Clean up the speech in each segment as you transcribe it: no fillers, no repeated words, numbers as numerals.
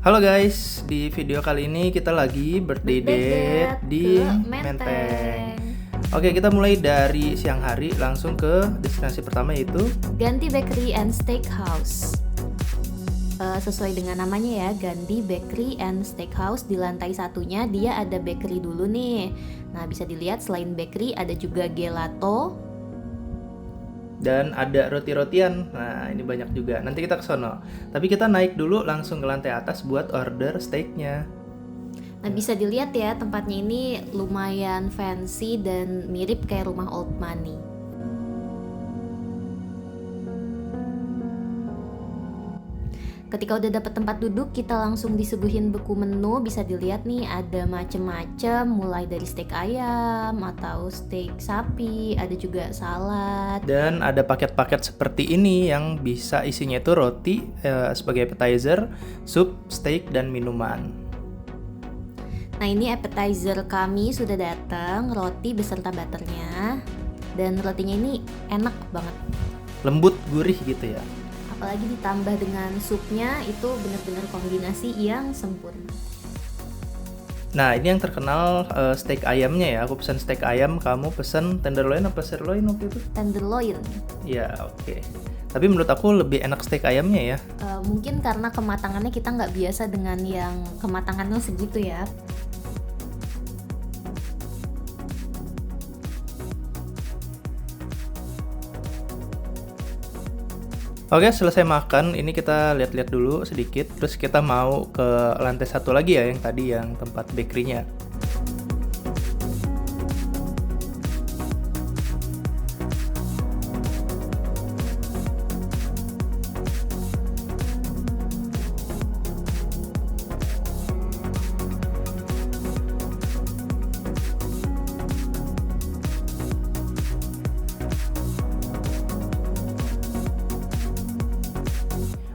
Halo guys, di video kali ini kita lagi birthday date di Menteng. Oke, kita mulai dari siang hari langsung ke destinasi pertama yaitu Gandhi Bakery and Steakhouse. Sesuai dengan namanya ya, Gandhi Bakery and Steakhouse. Di lantai satunya dia ada bakery dulu nih. Nah, bisa dilihat selain bakery ada juga gelato dan ada roti-rotian. Nah, ini banyak juga. Nanti kita ke sono. Tapi kita naik dulu langsung ke lantai atas buat order steaknya. Nah, bisa dilihat ya, tempatnya ini lumayan fancy dan mirip kayak rumah old money. Ketika udah dapet tempat duduk, kita langsung disuguhin beku menu. Bisa dilihat nih ada macem-macem, mulai dari steak ayam atau steak sapi, ada juga salad. Dan ada paket-paket seperti ini yang bisa isinya itu roti sebagai appetizer, sup, steak, dan minuman. Nah, ini appetizer kami sudah datang, roti beserta butternya. Dan rotinya ini enak banget. Lembut, gurih gitu ya. Apalagi ditambah dengan supnya, itu benar-benar kombinasi yang sempurna. Nah, ini yang terkenal steak ayamnya ya. Aku pesan steak ayam, kamu pesan tenderloin apa sirloin waktu itu? Tenderloin. Ya, oke. Tapi menurut aku lebih enak steak ayamnya ya. Mungkin karena kematangannya kita nggak biasa dengan yang kematangannya segitu ya. Oke, selesai makan, ini kita lihat-lihat dulu sedikit. Terus kita mau ke lantai satu lagi ya, yang tadi yang tempat bakery-nya.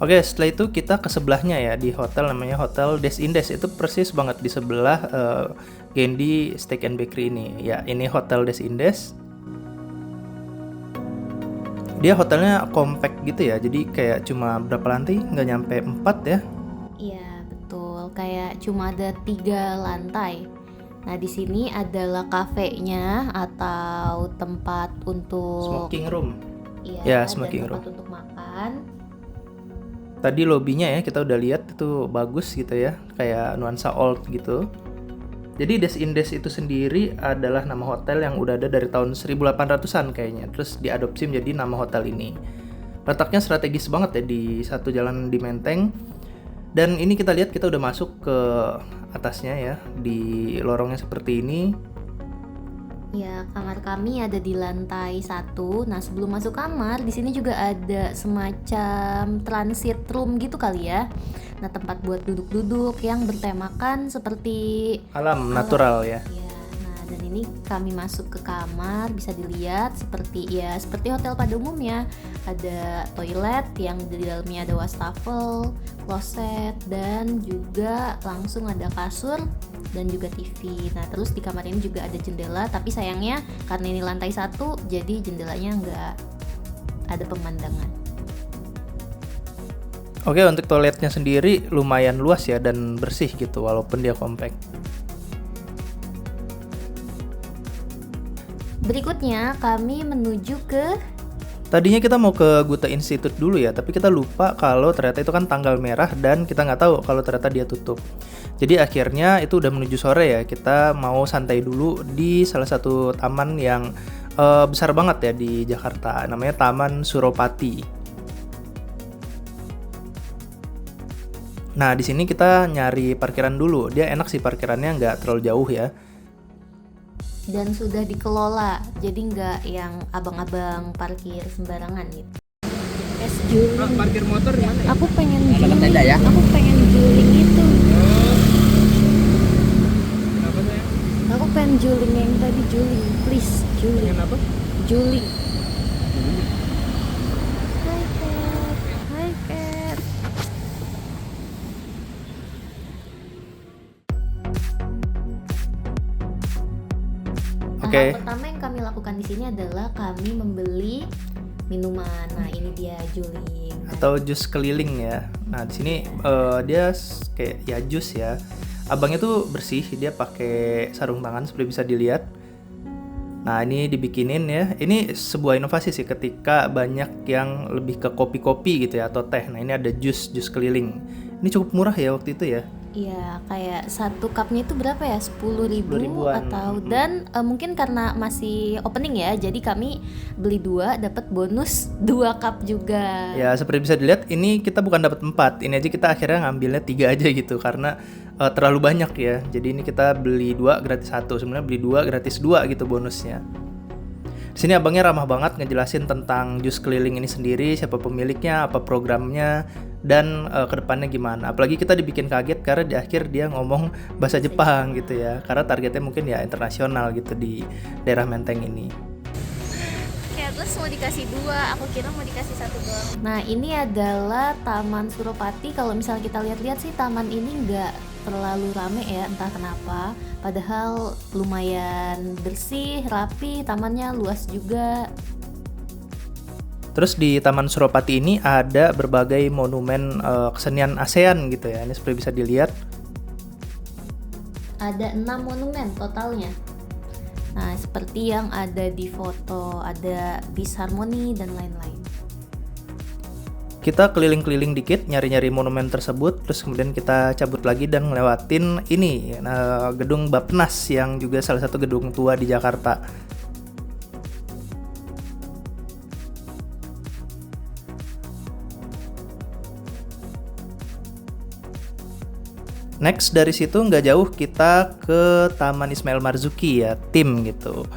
Oke, setelah itu kita ke sebelahnya ya, di hotel namanya Hotel Des Indes. Itu persis banget di sebelah Gandhi Steak and Bakery ini. Ya, ini Hotel Des Indes. Dia hotelnya compact gitu ya, jadi kayak cuma berapa lantai, nggak nyampe 4 ya. Iya, betul. Kayak cuma ada 3 lantai. Nah, di sini adalah kafenya atau tempat untuk Smoking room. Iya, Ya, dan smoking tempat room. untuk makan. Tadi lobbynya ya kita udah lihat itu bagus gitu ya, kayak nuansa old gitu. Jadi Des Indes itu sendiri adalah nama hotel yang udah ada dari tahun 1800-an kayaknya. Terus diadopsi menjadi nama hotel ini. Letaknya strategis banget ya di satu jalan di Menteng. Dan ini kita lihat kita udah masuk ke atasnya ya, di lorongnya seperti ini. Ya, kamar kami ada di lantai 1. Nah, sebelum masuk kamar, di sini juga ada semacam transit room gitu kali ya. Nah, tempat buat duduk-duduk yang bertemakan seperti Alam natural ya. Ya, nah dan ini kami masuk ke kamar, bisa dilihat seperti hotel pada umumnya. Ada toilet yang di dalamnya ada wastafel, kloset, dan juga langsung ada kasur dan juga TV. Nah, terus di kamar ini juga ada jendela, tapi sayangnya karena ini lantai 1, jadi jendelanya nggak ada pemandangan. Oke, untuk toiletnya sendiri lumayan luas ya dan bersih gitu walaupun dia compact. Berikutnya kami menuju ke Tadinya kita mau ke Goethe Institute dulu ya, tapi kita lupa kalau ternyata itu kan tanggal merah dan kita nggak tahu kalau ternyata dia tutup. Jadi akhirnya itu udah menuju sore ya, kita mau santai dulu di salah satu taman yang besar banget ya di Jakarta, namanya Taman Suropati. Nah, di sini kita nyari parkiran dulu. Dia enak sih parkirannya, nggak terlalu jauh ya. dan sudah dikelola, jadi nggak yang abang-abang parkir sembarangan gitu. Es juling. Parkir motor di mana? Aku pengen juling. tenda ya? Aku pengen juling itu. Kenapa sayang? Aku pengen juling yang tadi, juling, please, juling. Apa? Juling. Hai Cat, hai Cat. Nah, Oke. hal pertama yang kami lakukan di sini adalah kami membeli minuman. Nah ini dia juling. Atau jus keliling ya. Nah di sini dia kayak ya jus ya. Abangnya tuh bersih, dia pakai sarung tangan seperti bisa dilihat. Nah ini dibikinin ya. Ini sebuah inovasi sih ketika banyak yang lebih ke kopi-kopi gitu ya atau teh. Nah ini ada jus keliling. Ini cukup murah ya waktu itu ya. Iya, kayak satu cupnya itu berapa ya? 10.000 10.000-an. atau dan mungkin karena masih opening ya, jadi kami beli 2 dapat bonus 2 cup juga. Ya seperti bisa dilihat ini kita bukan dapat 4. Ini aja kita akhirnya ngambilnya 3 aja gitu karena terlalu banyak ya. Jadi ini kita beli 2 gratis 1. Sebenarnya beli 2 gratis 2 gitu bonusnya. Di sini abangnya ramah banget ngejelasin tentang jus keliling ini sendiri, siapa pemiliknya, apa programnya, dan kedepannya gimana. Apalagi kita dibikin kaget karena di akhir dia ngomong bahasa Jepang gitu ya. Karena targetnya mungkin ya internasional gitu di daerah Menteng ini. Terus mau dikasih 2, aku kira mau dikasih 1 doang. Nah ini adalah Taman Suropati. Kalau misalnya kita lihat-lihat sih taman ini nggak terlalu rame ya, entah kenapa. Padahal lumayan bersih, rapi, tamannya luas juga. Terus di Taman Suropati ini ada berbagai monumen kesenian ASEAN gitu ya. Ini seperti bisa dilihat. Ada 6 monumen totalnya. Nah, seperti yang ada di foto, ada bis harmoni dan lain-lain. Kita keliling-keliling dikit nyari-nyari monumen tersebut, terus kemudian kita cabut lagi dan ngelewatin ini gedung Bappenas yang juga salah satu gedung tua di Jakarta. Next dari situ nggak jauh kita ke Taman Ismail Marzuki ya, tim gitu.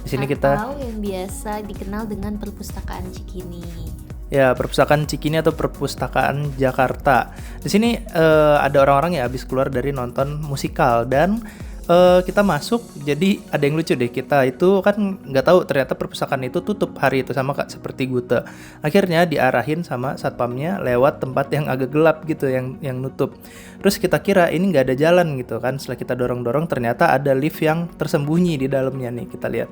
Di sini kita atau yang biasa dikenal dengan Perpustakaan Cikini. ya, Perpustakaan Cikini atau Perpustakaan Jakarta. Di sini ada orang-orang ya habis keluar dari nonton musikal dan kita masuk. Jadi ada yang lucu deh, kita itu kan nggak tahu ternyata perpustakaan itu tutup hari itu sama kak seperti Gute. Akhirnya diarahin sama satpamnya lewat tempat yang agak gelap gitu yang nutup. Terus kita kira ini nggak ada jalan gitu kan. Setelah kita dorong-dorong ternyata ada lift yang tersembunyi di dalamnya nih, kita lihat.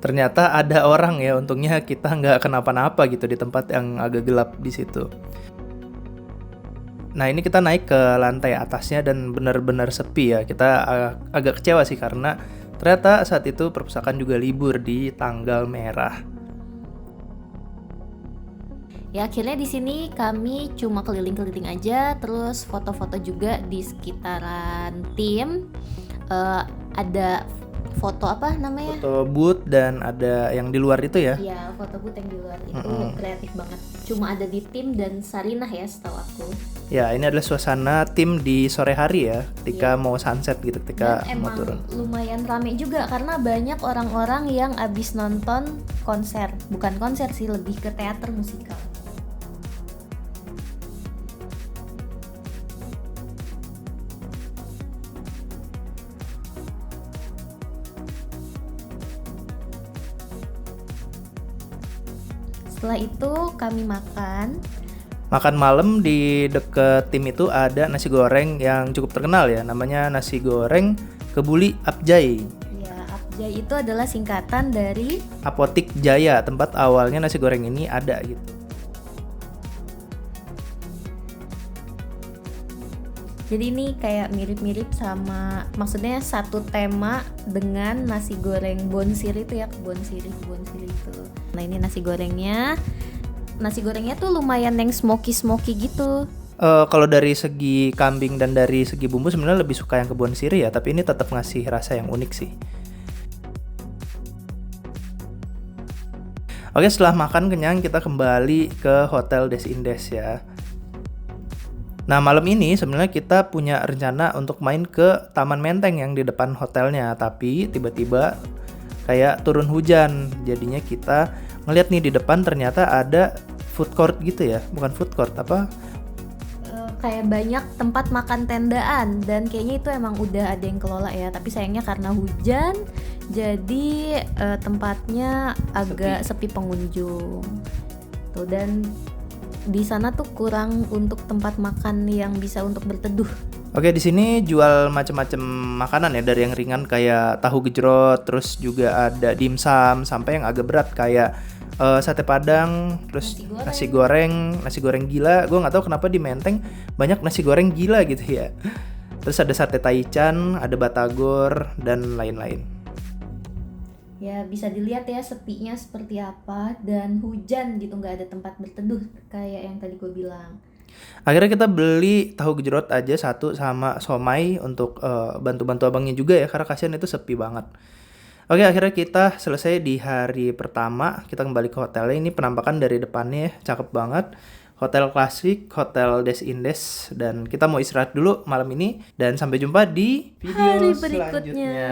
Ternyata ada orang ya, untungnya kita nggak kenapa-napa gitu di tempat yang agak gelap di situ. Nah ini kita naik ke lantai atasnya dan benar-benar sepi ya. Kita agak kecewa sih karena ternyata saat itu perpustakaan juga libur di tanggal merah. Ya akhirnya di sini kami cuma keliling-keliling aja, terus foto-foto juga di sekitaran tim. Ada foto apa namanya? Foto booth dan ada yang di luar itu ya. Iya, foto booth yang di luar itu kreatif banget. Cuma ada di tim dan Sarinah ya setahu aku. Ya ini adalah suasana tim di sore hari ya, ketika mau sunset gitu, ketika Dan mau emang turun. lumayan rame juga karena banyak orang-orang yang abis nonton konser. Bukan konser sih, lebih ke teater musikal. Setelah itu kami makan. Makan malam di deket tim itu ada nasi goreng yang cukup terkenal ya, namanya nasi goreng Kebuli Abjay. Ya, Abjay itu adalah singkatan dari Apotik Jaya, tempat awalnya nasi goreng ini ada gitu. Jadi ini kayak mirip-mirip sama, maksudnya satu tema dengan nasi goreng Bonsir itu ya, kebon sirih itu. Nah ini nasi gorengnya tuh lumayan yang smoky gitu. Kalau dari segi kambing dan dari segi bumbu sebenarnya lebih suka yang kebon sirih ya, tapi ini tetap ngasih rasa yang unik sih. Oke, setelah makan kenyang kita kembali ke Hotel Des Indes ya. Nah malam ini sebenarnya kita punya rencana untuk main ke Taman Menteng yang di depan hotelnya, tapi tiba-tiba kayak turun hujan, jadinya kita ngeliat nih di depan ternyata ada food court gitu ya, bukan food court apa? Kayak banyak tempat makan tendaan dan kayaknya itu emang udah ada yang kelola ya, tapi sayangnya karena hujan jadi tempatnya agak sepi pengunjung tuh, dan di sana tuh kurang untuk tempat makan yang bisa untuk berteduh. Oke, di sini jual macam-macam makanan ya, dari yang ringan kayak tahu gejrot, terus juga ada dimsum, sampai yang agak berat kayak sate padang, terus nasi goreng gila. Gue nggak tahu kenapa di Menteng banyak nasi goreng gila gitu ya. Terus ada sate taichan, ada batagor dan lain-lain. Ya bisa dilihat ya sepinya seperti apa, dan hujan gitu, nggak ada tempat berteduh kayak yang tadi gue bilang. Akhirnya kita beli tahu gejrot aja satu sama somai untuk bantu-bantu abangnya juga ya, karena kasihan itu sepi banget. Oke, akhirnya kita selesai di hari pertama. Kita kembali ke hotelnya. Ini penampakan dari depannya ya, cakep banget. Hotel klasik, hotel Des Indes. Dan kita mau istirahat dulu malam ini. Dan sampai jumpa di video Hari selanjutnya. berikutnya.